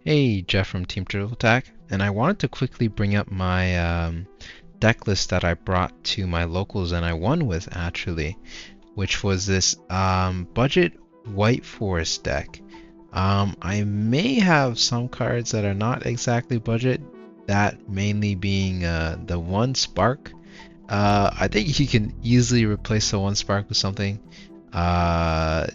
Hey, Jeff from Team Turtle Attack, and I wanted to quickly bring up my deck list that I brought to my locals and I won with actually, which was this budget White Forest deck. I may have some cards that are not exactly budget, that mainly being the one Spark. I think you can easily replace the one Spark with something. Uh,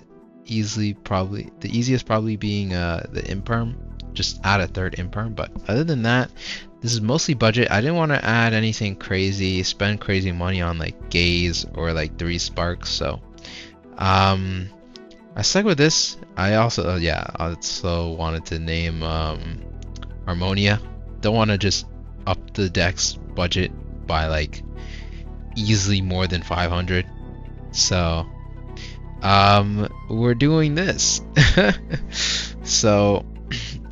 Easily, probably the easiest probably being the Imperm. Just add a third Imperm, but other than that, this is mostly budget. I didn't want to add anything crazy, spend crazy money on like Gaze or like 3 Sparks, so um, I stuck with this. I also, I also wanted to name Harmonia. Don't want to just up the deck's budget by like easily more than 500. So we're doing this. So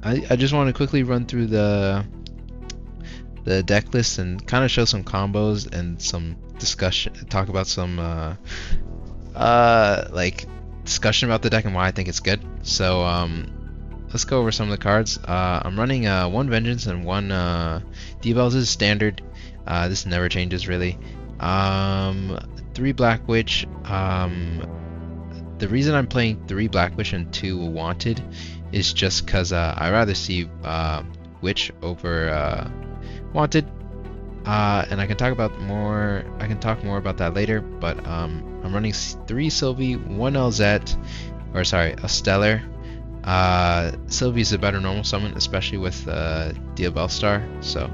I just want to quickly run through the deck list and kind of show some combos and some discussion, talk about some like discussion about the deck and why I think it's good. So let's go over some of the cards. I'm running one Vengeance and one D-Bells. This is standard. This never changes really. 3 Black Witch. The reason I'm playing 3 Black Witch and 2 Wanted is just because I rather see Witch over Wanted, and I can talk more about that later. But I'm running 3 Sylvie, 1 LZ, or sorry, a Stellar. Sylvie is a better normal summon, especially with Diabellstar. So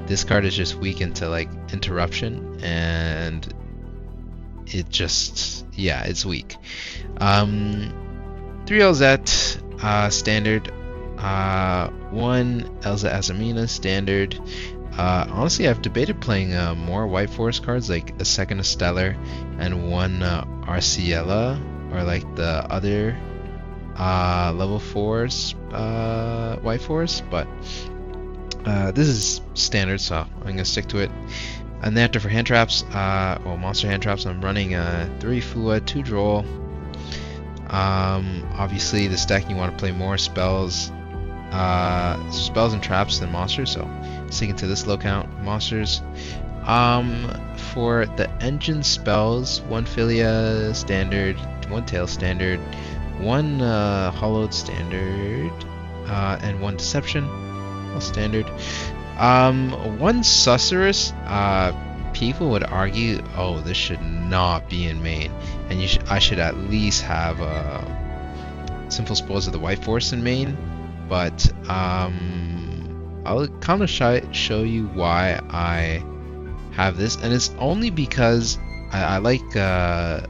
this card is just weak into like Interruption, and it just, yeah, it's weak. 3 LZ standard, 1 Elza Azamina standard. Honestly, I've debated playing more White Forest cards, like a second Stellar and 1 Arciella, or like the other level 4s White Forest, but this is standard, so I'm gonna stick to it. And then after for hand traps, well, monster hand traps, I'm running 3 Fua, 2 Droll. Obviously, this deck you want to play more spells and traps than monsters, so sticking to this low count monsters. For the engine spells, 1 Philia standard, 1 Tail standard, 1 Hollowed standard, and 1 Deception, all standard. 1 Susurrus, people would argue, oh, this should not be in main, and I should at least have Simple Spoils of the White Force in main, but I'll kind of show you why I have this, and it's only because I like a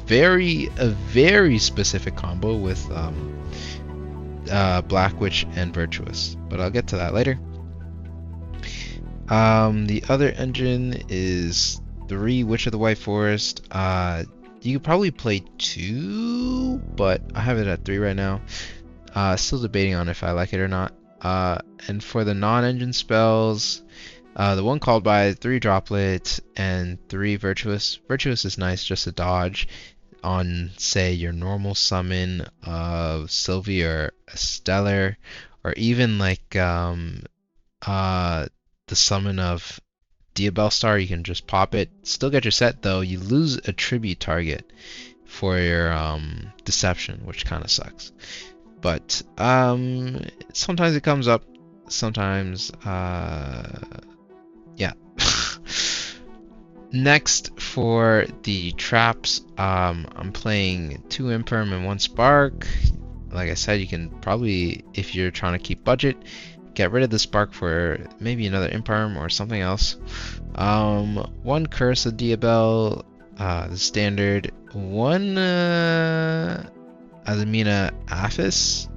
very specific combo with Black Witch and Virtuous, but I'll get to that later. The other engine is 3 Witch of the White Forest. You could probably play 2, but I have it at 3 right now. Still debating on if I like it or not. And for the non-engine spells, the 1 Called By, 3 Droplet, and 3 Virtuous. Virtuous is nice just to dodge on, say, your normal summon of Sylvie or a Stellar, or even like the summon of Diabellstar. You can just pop it, still get your set, though you lose a tribute target for your Deception, which kind of sucks. But sometimes it comes up, sometimes yeah. Next, for the traps, I'm playing 2 Imperm and 1 Spark. Like I said, you can probably, if you're trying to keep budget, get rid of the Spark for maybe another Imperm or something else. 1 Curse of Diabell, the standard. 1 Azamina Aphis.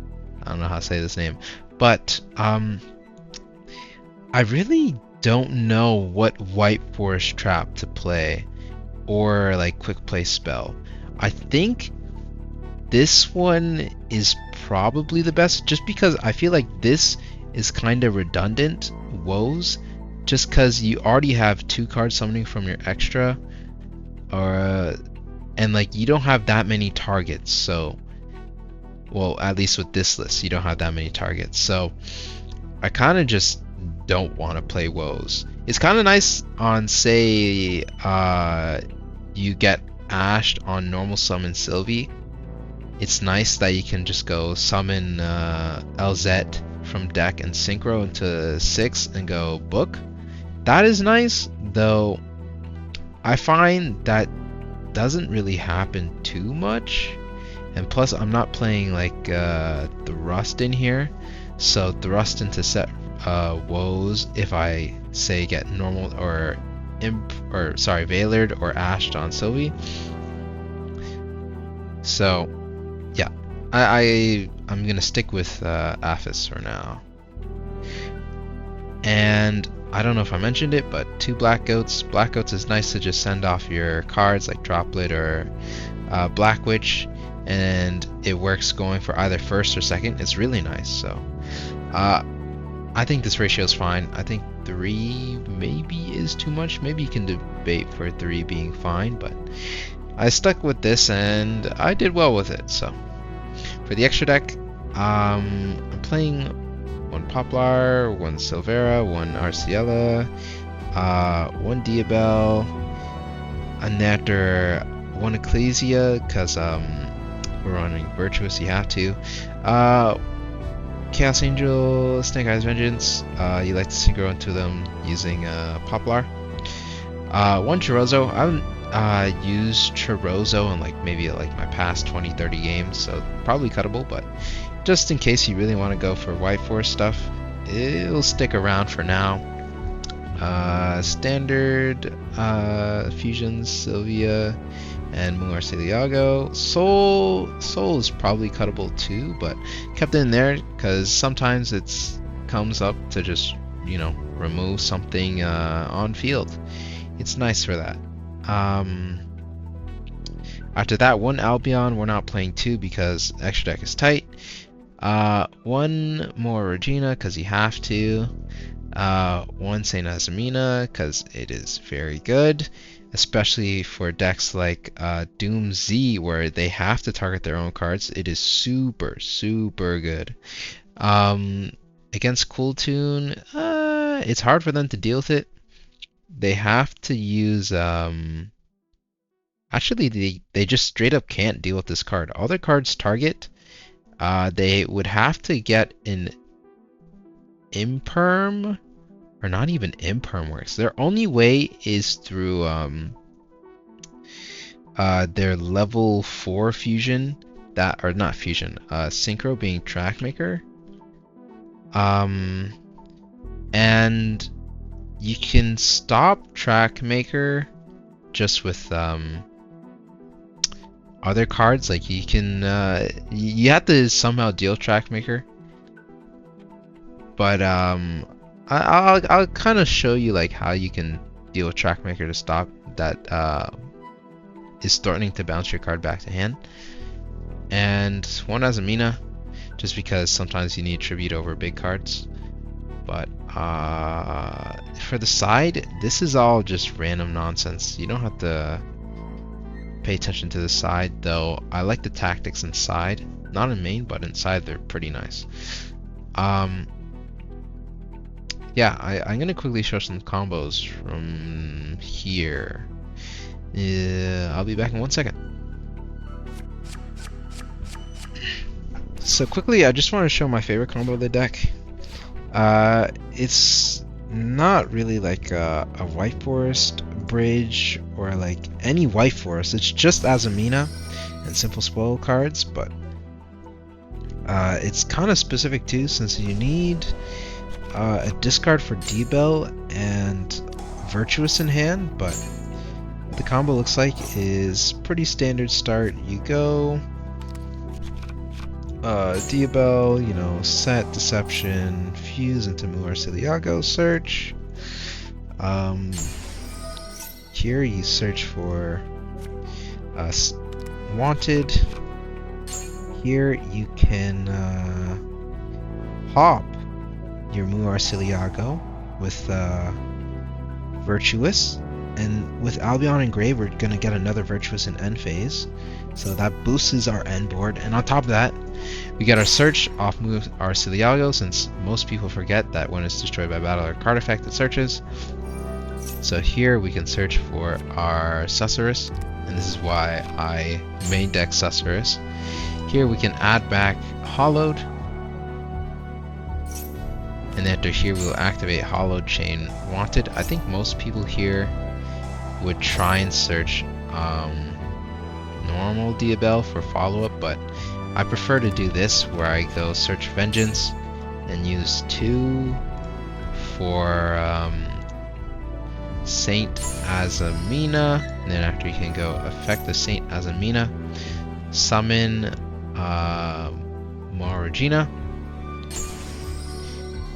I don't know how to say this name, but I really don't know what White Forest trap to play, or like quick play spell. I think this one is probably the best, just because I feel like this is kind of redundant woes, just because you already have 2 cards summoning from your extra, or and like you don't have that many targets, so Well, at least with this list, you don't have that many targets. So I kind of just don't want to play woes. It's kind of nice on, say, you get ashed on normal summon Sylvie. It's nice that you can just go summon LZ from deck and synchro into 6 and go book. That is nice, though I find that doesn't really happen too much. And plus, I'm not playing like Thrust in here, so Thrust into set woes if I say get normal or Veilered or Ashed on Sylvie. So yeah, I'm gonna stick with Aphis for now. And I don't know if I mentioned it, but 2 Black Goats. Black Goats is nice to just send off your cards like Droplet or Black Witch, and it works going for either first or second. It's really nice. So I think this ratio is fine. I think 3 maybe is too much. Maybe you can debate for 3 being fine, but I stuck with this and I did well with it. So for the extra deck, I'm playing 1 Poplar, 1 Silvera, 1 Arciela, 1 Diabel, a Nectar, 1 Ecclesia, because we're running Virtuous, you have to. Chaos Angel, Snake Eyes Vengeance, you like to synchro into them using Poplar. 1 Chorozo. I haven't used Chorozo in maybe my past 20-30 games, so probably cuttable, but just in case you really want to go for White Force stuff, it'll stick around for now. Standard fusions, Sylvia and Mu Arceliago. Soul is probably cuttable too, but kept it in there because sometimes it comes up to just remove something on field. It's nice for that. After that, 1 Albion. We're not playing 2 because extra deck is tight. 1 more Regina because you have to. 1 Saint Azamina because it is very good, especially for decks like Doom Z where they have to target their own cards. It is super good. Against Cool Tune, it's hard for them to deal with it. They have to use actually they just straight up can't deal with this card. All their cards target. They would have to get an Imperm, or not even Imperm works. Their only way is through their level 4 fusion, or not fusion, Synchro being Trackmaker. And you can stop Trackmaker just with other cards. Like you can you have to somehow deal Trackmaker, but I'll kind of show you how you can deal with Trackmaker to stop that is threatening to bounce your card back to hand. And 1 Azamina, just because sometimes you need tribute over big cards. But for the side, this is all just random nonsense. You don't have to pay attention to the side, though. I like the tactics inside, not in main, but inside they're pretty nice. Yeah, I'm gonna quickly show some combos from here. I'll be back in 1 second. So quickly, I just want to show my favorite combo of the deck. It's not really like a White Forest bridge or any White Forest. It's just Azamina and Simple Spoil cards, but it's kind of specific too, since you need a discard for D-Bell and Virtuous in hand. But what the combo looks like is pretty standard start. You go Diabel, set Deception, fuse into Mu Arceliago, search. Here you search for Wanted. Here you can hop your Mu Arceliago with Virtuous, And with Albion and Grave, we're gonna get another Virtuous in end phase, so that boosts our end board. And on top of that, we get our search off move our Siliago, since most people forget that when it's destroyed by battle or card effect, it searches. So here we can search for our Susurrus, and this is why I main deck Susurrus. Here we can add back Hollowed, and after here we'll activate Hollowed Chain Wanted. I think most people here would try and search normal Diabell for follow-up, but I prefer to do this where I go search Vengeance and use 2 for Saint Azamina, and then after you can go affect the Saint Azamina, summon Moragina,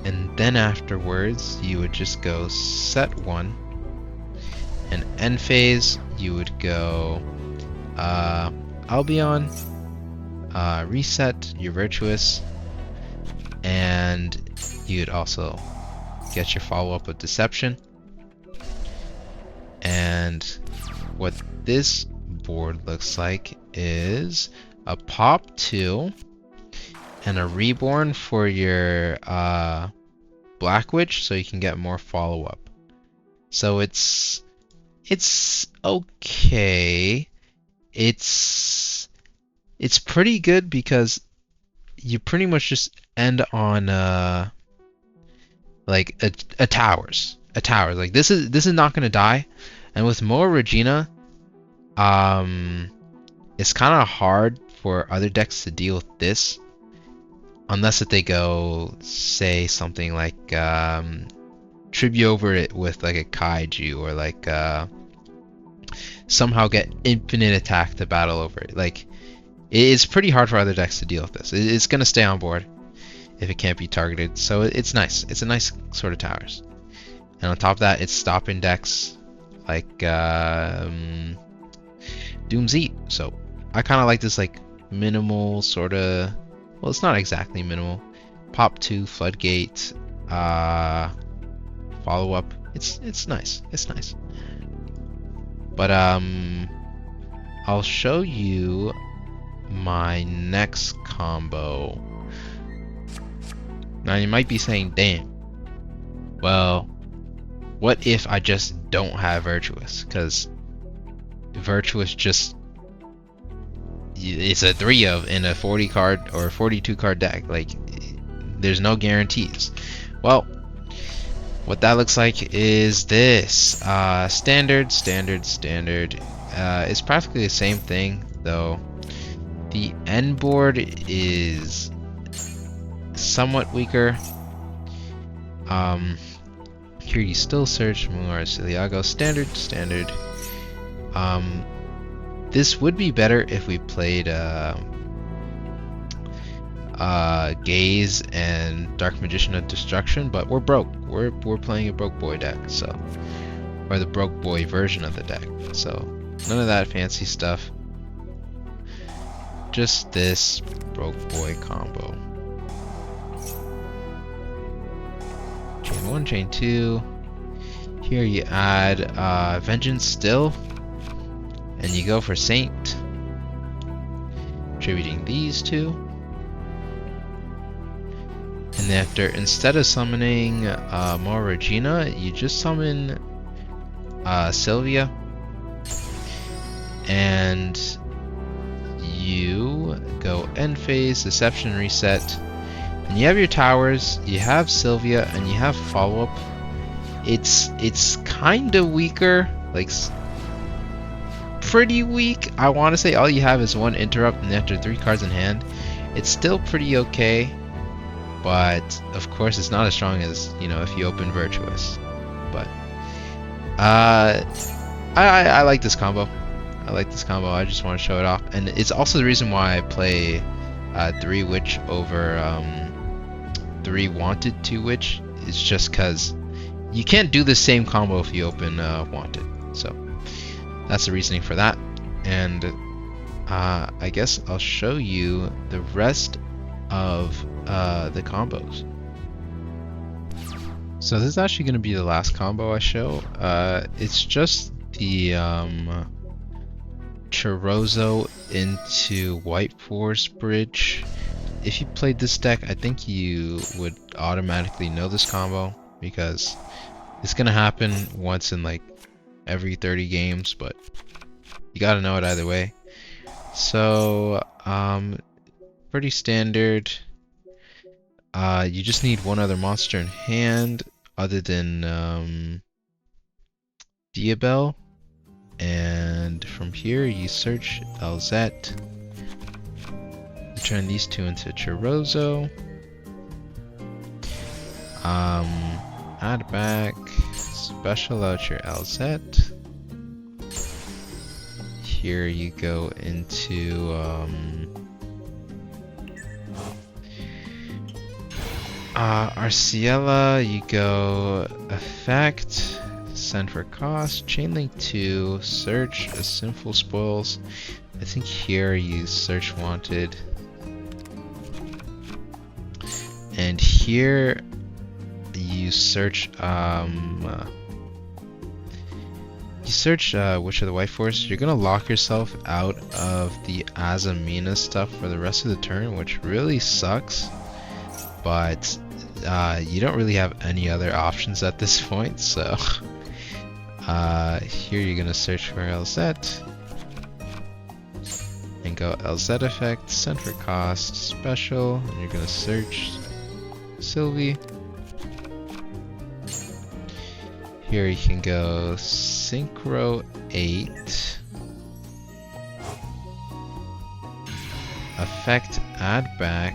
and then afterwards you would just go set 1, and end phase you would go Albion, reset your Virtuous, and you'd also get your follow-up with Deception. And what this board looks like is a pop 2 and a reborn for your Black Witch, so you can get more follow-up. So it's okay. It's pretty good because you pretty much just end on like a towers. Like this is not gonna die, and with Moa Regina, it's kind of hard for other decks to deal with this, unless if they go say something like tribute over it with like a Kaiju, or like somehow get infinite attack to battle over it. Like it's pretty hard for other decks to deal with this. It's gonna stay on board if it can't be targeted, so it's nice. It's a nice sort of towers. And on top of that, it's stopping decks like Doom's Eat. So I kind of like this like minimal sort of, well, it's not exactly minimal. Pop 2, Floodgate, follow up. It's nice. It's nice. But I'll show you my next combo. Now you might be saying, damn, well, what if I just don't have Virtuous? Because Virtuous just, it's a 3 of in a 40 card or 42 card deck. Like, there's no guarantees. Well, what that looks like is this. Standard. It's practically the same thing, though the end board is somewhat weaker. Here you still search more Siliago. Standard. This would be better if we played Gaze and Dark Magician of Destruction, but we're broke. We're playing a broke boy deck, so, or the broke boy version of the deck. So none of that fancy stuff. Just this broke boy combo. Chain 1, chain 2. Here you add Vengeance still, and you go for Saint, tributing these 2. And after, instead of summoning more Regina, you just summon Sylvia, and you go end phase, Deception, reset, and you have your towers, you have Sylvia, and you have follow-up. It's kind of weaker, like pretty weak. I want to say all you have is 1 interrupt, and after 3 cards in hand, it's still pretty okay. But of course, it's not as strong as, you know, if you open Virtuous. But I like this combo. I just want to show it off, and it's also the reason why I play 3 Witch over 3 Wanted 2 Witch. It's just because you can't do the same combo if you open Wanted. So that's the reasoning for that. And I guess I'll show you the rest of the combos. So this is actually going to be the last combo I show. It's just the Chorozo into White Forest Bridge. If you played this deck, I think you would automatically know this combo because it's gonna happen once in like every 30 games, but you gotta know it either way. So, pretty standard. You just need one other monster in hand other than Diabell. And from here, you search LZ. You turn these two into Chorozo. Add back, special out your LZ. Here you go into Arciela, you go effect, send for cost, chainlink 2, search a sinful spoils. I think here you search wanted. And here you search Witch of the White Forest. You're gonna lock yourself out of the Azamina stuff for the rest of the turn, which really sucks. But you don't really have any other options at this point, so here you're gonna search for LZ and go LZ effect, send for cost, special, and you're gonna search Sylvie. Here you can go Synchro 8, effect add back,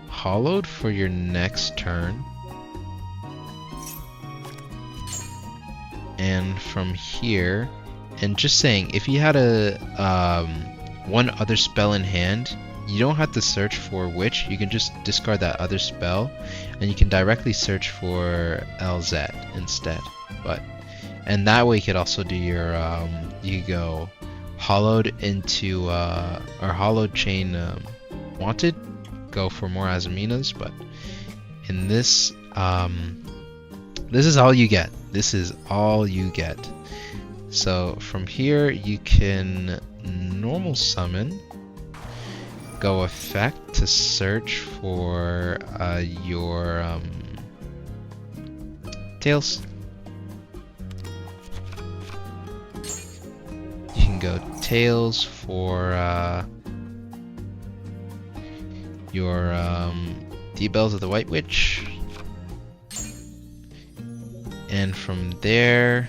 hollowed for your next turn, and from here, and just saying, if you had a one other spell in hand, you don't have to search for Witch. You can just discard that other spell, and you can directly search for LZ instead. And that way you could also do your you go hollowed into or hollowed chain wanted. Go for more Azaminas, but in this this is all you get. This is all you get. So from here you can normal summon, go effect to search for your Tails. You can go Tails for your Diabells of the White Witch, and from there,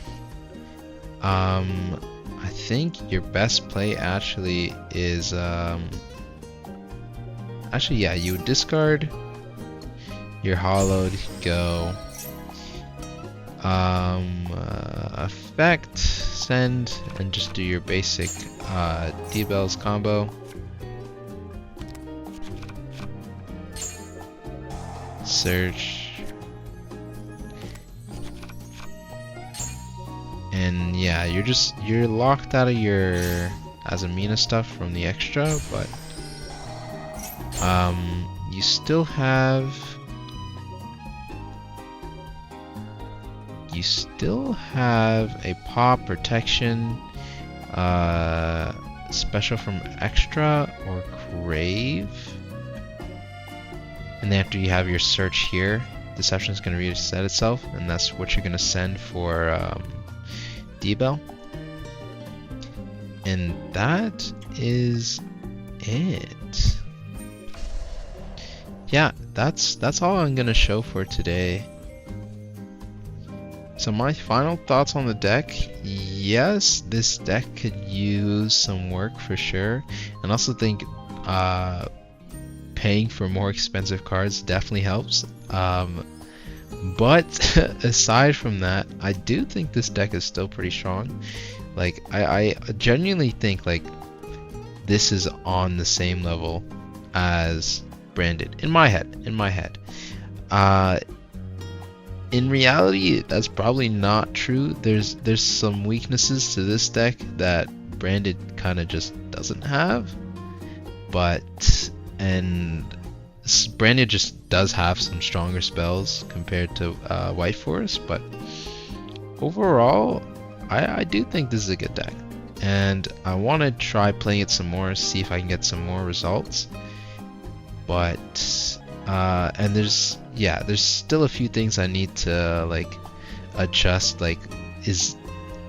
I think your best play actually is actually, yeah, you would discard your hollowed, go effect, send, and just do your basic Diabells combo. Search, and yeah, you're locked out of your Azamina stuff from the extra, but you still have a paw protection special from extra or crave. And then after you have your search here, Deception is going to reset itself, and that's what you're going to send for Diabell. And that is it. Yeah, that's all I'm going to show for today. So my final thoughts on the deck: yes, this deck could use some work for sure, and also think paying for more expensive cards definitely helps. But aside from that, I do think this deck is still pretty strong. Like I genuinely think like this is on the same level as Branded in my head. In reality, that's probably not true. There's some weaknesses to this deck that Branded kind of just doesn't have, and Branded just does have some stronger spells compared to White Forest, but overall, I do think this is a good deck. And I want to try playing it some more, see if I can get some more results. But, and there's still a few things I need to, like, adjust. Like,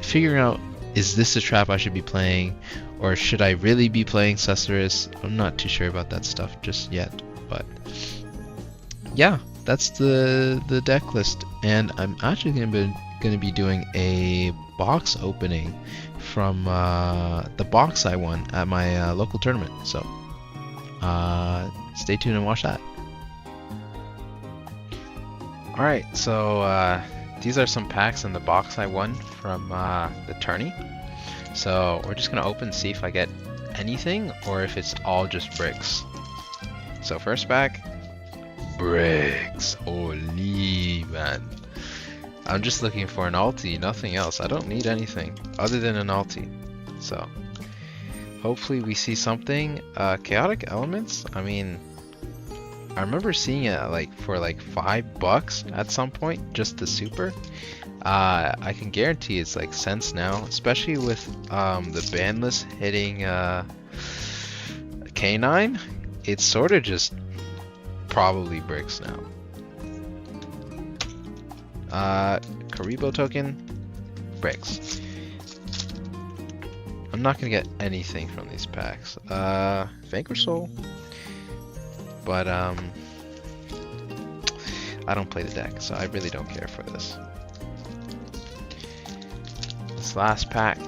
figuring out, is this a trap I should be playing? Or should I really be playing Cesarus? I'm not too sure about that stuff just yet. But, yeah, that's the deck list. And I'm actually going to be doing a box opening from the box I won at my local tournament. So stay tuned and watch that. Alright, so these are some packs in the box I won from the tourney. So we're just gonna open, see if I get anything or if it's all just bricks. So first pack, bricks. Holy man. I'm just looking for an ulti, nothing else. I don't need anything other than an ulti. So hopefully we see something. Chaotic elements, I mean, I remember seeing it like for like $5 at some point, just the super. I can guarantee it's like cents now, especially with the bandless hitting K9. It's sort of just probably bricks now. Karibo token, bricks. I'm not gonna get anything from these packs. Vanquish Soul, but I don't play the deck, so I really don't care for this. This last pack.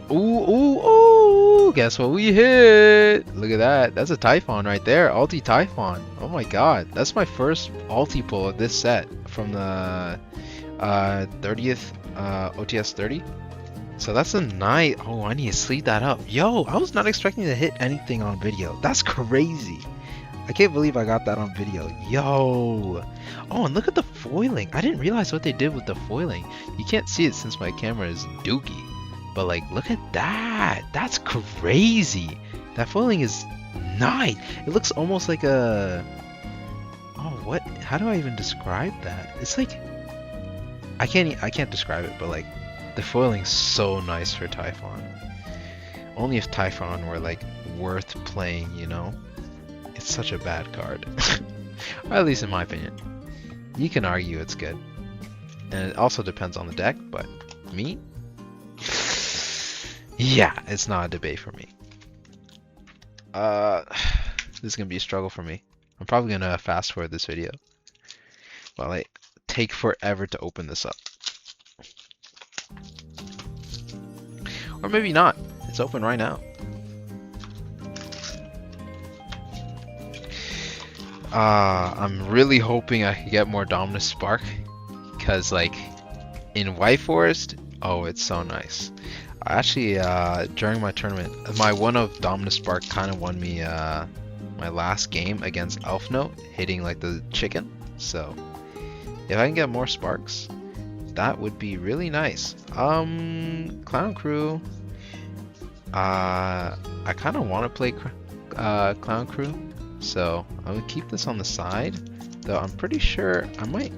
Ooh! Guess what we hit? Look at that. That's a Typhon right there. Ulti Typhon. Oh my god. That's my first ulti pull of this set from the 30th OTS 30. So that's a nice. Oh, I need to sleeve that up. Yo, I was not expecting to hit anything on video. That's crazy. I can't believe I got that on video. Yo. Oh, and look at the foiling. I didn't realize what they did with the foiling. You can't see it since my camera is dookie. But like, look at that. That's crazy. That foiling is nice. It looks almost like a... Oh, what? How do I even describe that? It's like... I can't describe it, but like, the foiling's so nice for Typhon. Only if Typhon were like worth playing, you know? It's such a bad card. Or at least in my opinion. You can argue it's good. And it also depends on the deck, but me? Yeah, it's not a debate for me. This is gonna be a struggle for me. I'm probably gonna fast forward this video while I take forever to open this up. Or maybe not. It's open right now. I'm really hoping I can get more Dominus Spark, because like in White Forest, oh, it's so nice. Actually, during my tournament, my one of Dominus Spark kind of won me my last game against Elf Note, hitting like the chicken. So if I can get more sparks, that would be really nice. Clown Crew. I kind of want to play Clown Crew, so I'm gonna keep this on the side. Though I'm pretty sure I might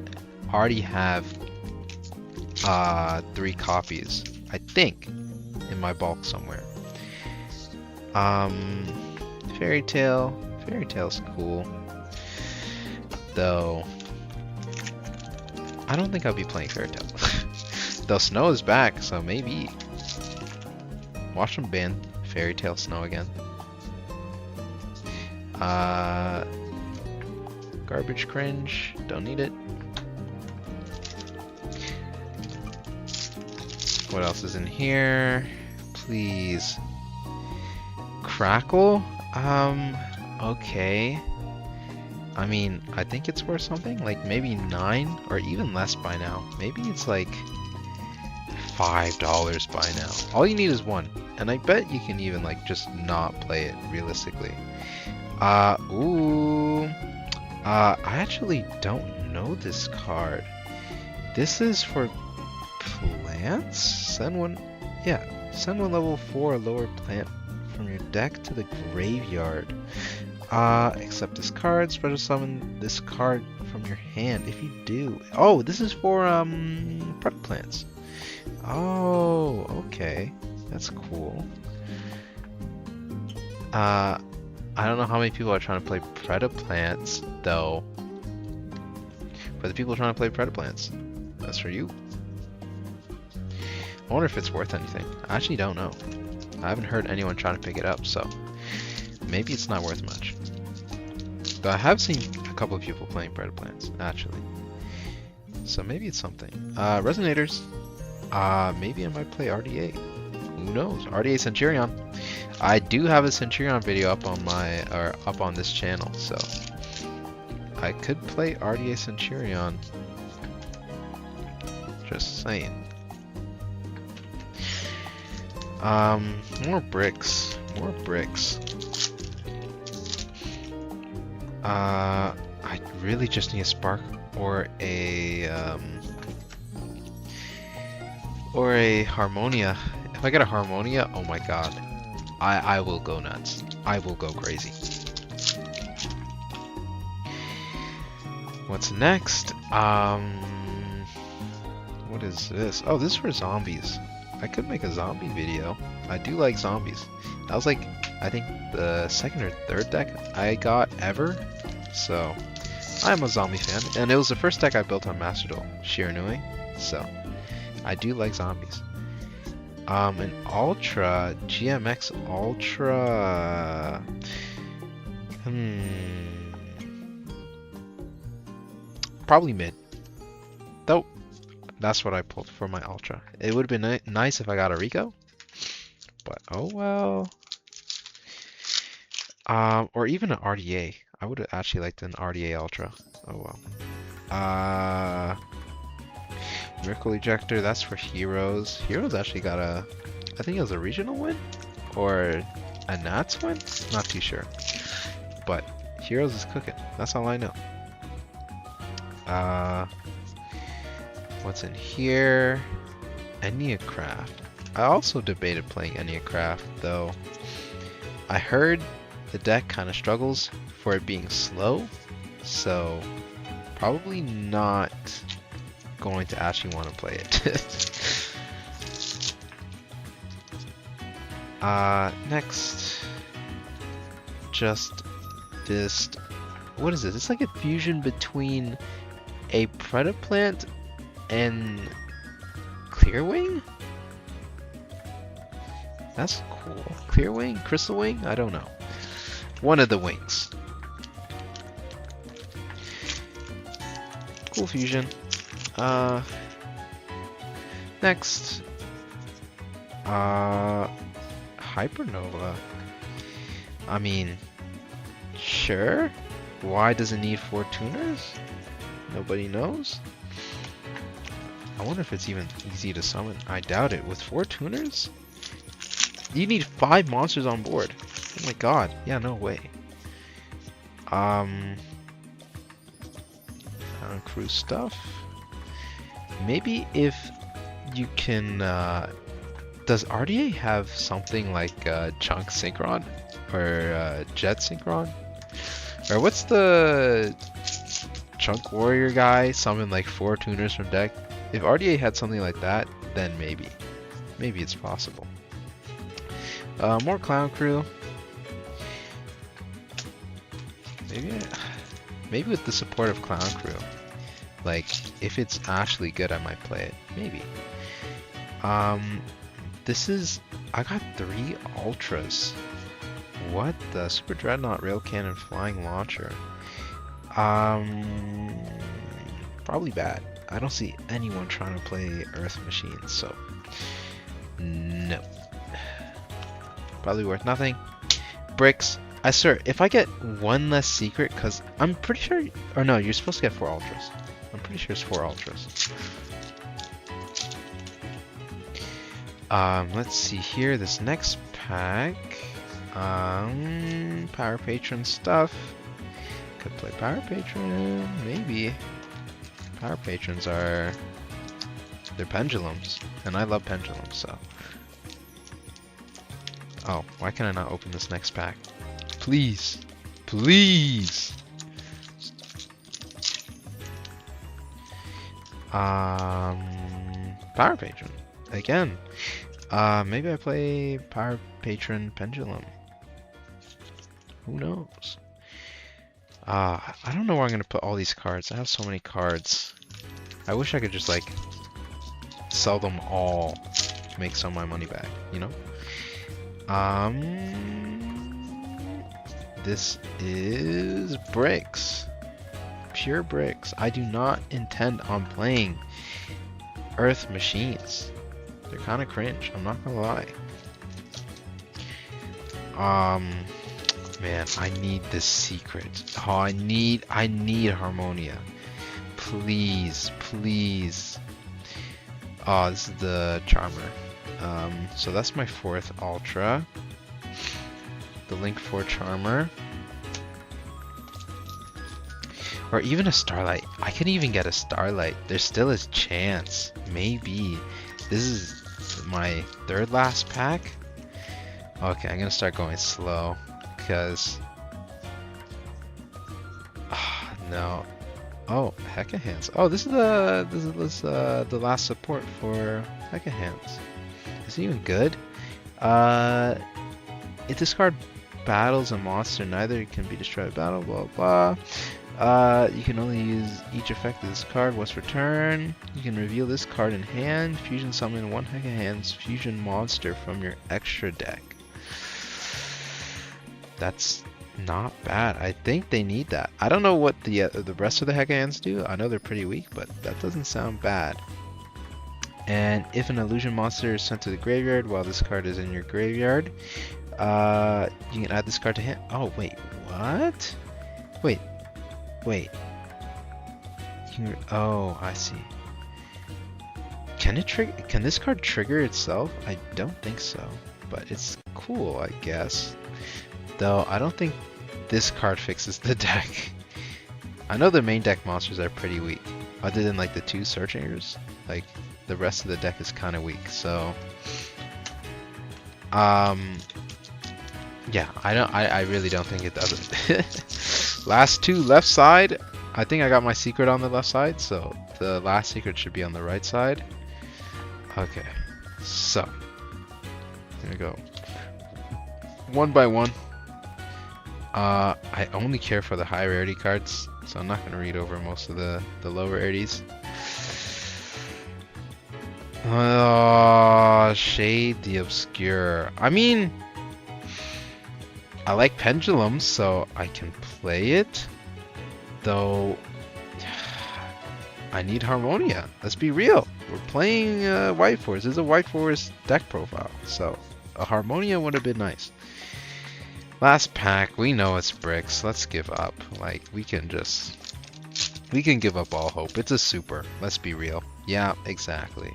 already have 3 copies, I think, in my bulk somewhere. Fairy Tale's cool, though. I don't think I'll be playing Fairy Tale. Though Snow is back, so maybe. Watch them ban Fairy Tale Snow again. Garbage Cringe, don't need it. What else is in here? Please. Crackle? Okay. I mean, I think it's worth something, like maybe 9 or even less by now. Maybe it's like $5 by now. All you need is 1, and I bet you can even like just not play it realistically. I actually don't know this card. This is for plants? Send one level 4 or lower plant from your deck to the graveyard. Except this card, special summon this card from your hand? If you do, oh, this is for prep plants. Oh, okay, that's cool. I don't know how many people are trying to play Predaplants though. For the people trying to play Predaplants, that's for you. I wonder if it's worth anything. I actually don't know. I haven't heard anyone trying to pick it up, so maybe it's not worth much. But I have seen a couple of people playing Predaplants, actually. So maybe it's something. Resonators. Maybe I might play RDA. Who knows? RDA Centurion. I do have a Centurion video up on up on this channel, so I could play RDA Centurion. Just saying. More bricks. More bricks. I really just need a spark or a harmonia. If I get a harmonia, oh my god. I will go nuts. I will go crazy. What's next? What is this? Oh, this is for zombies. I could make a zombie video. I do like zombies. That was like, I think the second or third deck I got ever. So, I'm a zombie fan. And it was the first deck I built on Master Duel, Shiranui. So, I do like zombies. An Ultra, GMX Ultra. Probably mid. Though, that's what I pulled for my Ultra. It would have been nice if I got a Rico. But, oh well. Or even an RDA. I would have actually liked an RDA Ultra. Oh well. Miracle Ejector, that's for Heroes. Heroes actually got I think it was a regional win? Or a Nats win? Not too sure. But Heroes is cooking. That's all I know. What's in here? Enneacraft. I also debated playing Enneacraft, though. I heard the deck kind of struggles for it being slow, so probably not going to actually want to play it. Next, just this. What is this? It's like a fusion between a Predaplant and Clearwing? That's cool. Clearwing? Crystal Wing? I don't know. One of the wings. Cool fusion. Next. Hypernova. I mean, sure. Why does it need 4 tuners? Nobody knows. I wonder if it's even easy to summon. I doubt it. With 4 tuners? You need 5 monsters on board. Oh my god. Yeah, no way. Crew stuff. Maybe if you can... does RDA have something like Chunk Synchron? Or Jet Synchron? Or what's the Chunk Warrior guy summon like 4 tuners from deck? If RDA had something like that, then maybe. Maybe it's possible. More Clown Crew. Maybe with the support of Clown Crew. Like, if it's actually good, I might play it. Maybe. This is... I got 3 Ultras. What the? Super Dreadnought, Rail Cannon, Flying Launcher. Probably bad. I don't see anyone trying to play Earth Machines, so... No. Probably worth nothing. Bricks. I swear, if I get 1 less secret, because I'm pretty sure... Or no, you're supposed to get 4 Ultras. I'm pretty sure it's 4 Ultras. Let's see here. This next pack... Power Patron stuff. Could play Power Patron, maybe. Power Patrons are... They're pendulums, and I love pendulums, so... Oh, why can I not open this next pack? Please! Please! Power Patron. Again. Maybe I play Power Patron Pendulum. Who knows? I don't know where I'm gonna put all these cards. I have so many cards. I wish I could just like sell them all to make some of my money back, you know? This is bricks. Pure bricks. I do not intend on playing Earth machines. They're kind of cringe, I'm not gonna lie. Man, I need this secret. Oh, I need Harmonia. Please, please. Oh, this is the Charmer. So that's my 4th Ultra. The Link 4 Charmer. Or even a Starlight. I can even get a Starlight. There's still a chance. Maybe. This is my 3rd last pack. Okay, I'm gonna start going slow. Because... no. Oh, Hecka Hands. Oh, this is the last support for Hecka Hands. Is it even good? It discard battles a monster, neither can be destroyed by battle, blah blah. You can only use each effect of this card once per turn. You can reveal this card in hand, fusion summon one Hecka Hands fusion monster from your extra deck. That's not bad. I think they need that. I don't know what the rest of the Hecka Hands do. I know they're pretty weak, but that doesn't sound bad. And if an illusion monster is sent to the graveyard while this card is in your graveyard, you can add this card to hand. Oh wait, what? Wait. Oh, I see. Can it trigger? Can this card trigger itself? I don't think so, but it's cool, I guess. Though I don't think this card fixes the deck. I know the main deck monsters are pretty weak, other than like the 2 Searchers. Like the rest of the deck is kind of weak. So, yeah, I really don't think it does it. Last 2 left side. I think I got my secret on the left side, so the last secret should be on the right side. Okay, so here we go. One by one. I only care for the high rarity cards, so I'm not going to read over most of the low rarities. Oh, Shade the Obscure. I mean, I like Pendulum, so I can play it. Though, I need Harmonia. Let's be real. We're playing White Forest. This is a White Forest deck profile, so a Harmonia would have been nice. Last pack, we know it's bricks. Let's give up. Like, we can give up all hope. It's a super. Let's be real. Yeah, exactly.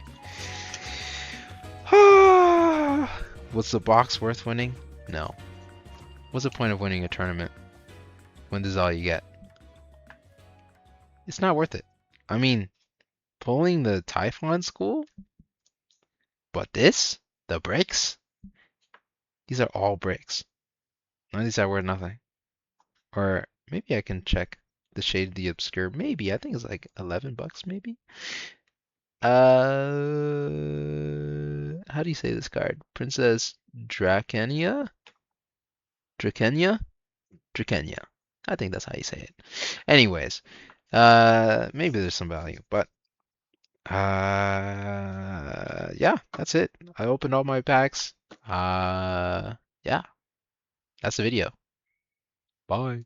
Was the box worth winning? No. What's the point of winning a tournament when this is all you get? It's not worth it. I mean, pulling the Typhon School? But this? The bricks? These are all bricks. None of these are worth nothing. Or maybe I can check the Shade of the Obscure. Maybe. I think it's like 11 bucks maybe. How do you say this card? Princess Drakenia? Drakenia? Drakenia. I think that's how you say it. Anyways, maybe there's some value, but yeah, that's it. I opened all my packs. Yeah, that's the video. Bye.